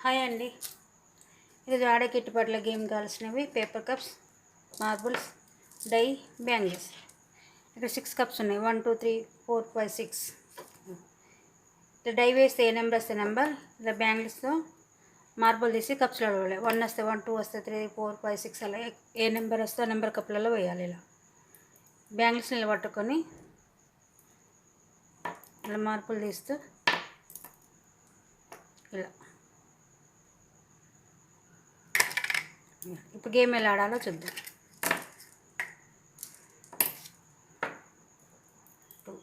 Hi అండి. ఇది ఆడే కిట్టుబాట్ల గేమ్ కావాల్సినవి paper cups, marbles, die, bangles. ఇక్కడ 6 కప్స్ ఉన్నాయి. 1 2 3 4 5 6. ఇట్లా డై వేస్తే ఏ నెంబర్ వస్తే నెంబర్, ఇలా బ్యాంగిల్స్తో మార్బుల్ తీసి కప్స్లో వేయాలి. 1 వస్తే 1, 2 వస్తే 3 4 5 6 అలా ఏ నెంబర్ వస్తే ఆ నెంబర్ కప్లలో వేయాలి. ఇలా బ్యాంగిల్స్ నిలబట్టుకొని ఇలా మార్పులు తీస్తూ ఇలా. ఇప్పుడు గేమ్ ఎలా ఆడాలో చూద్దాం. 2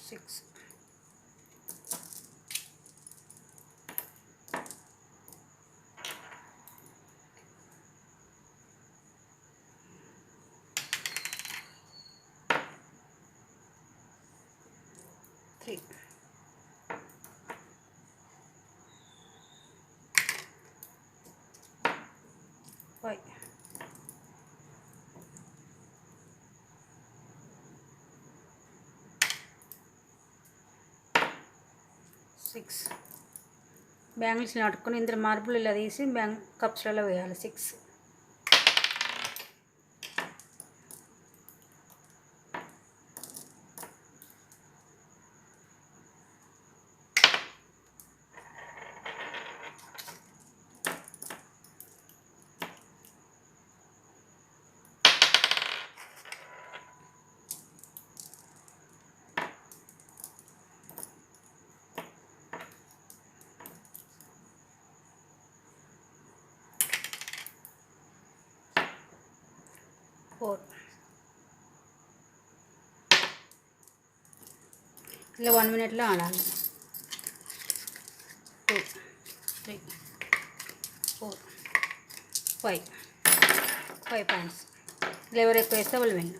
6 3 5 6. బ్యాంగిల్స్ని పట్టుకొని ఇందులో మార్బుల్ ఇలా తీసి కప్స్లలో వేయాలి. 6 4. ఇలా 1 మినిట్లో ఆడాలి. 2 3 4 5 పాయింట్స్. ఇలా ఎవరు ఎక్కువ వేస్తే వాళ్ళు విన్.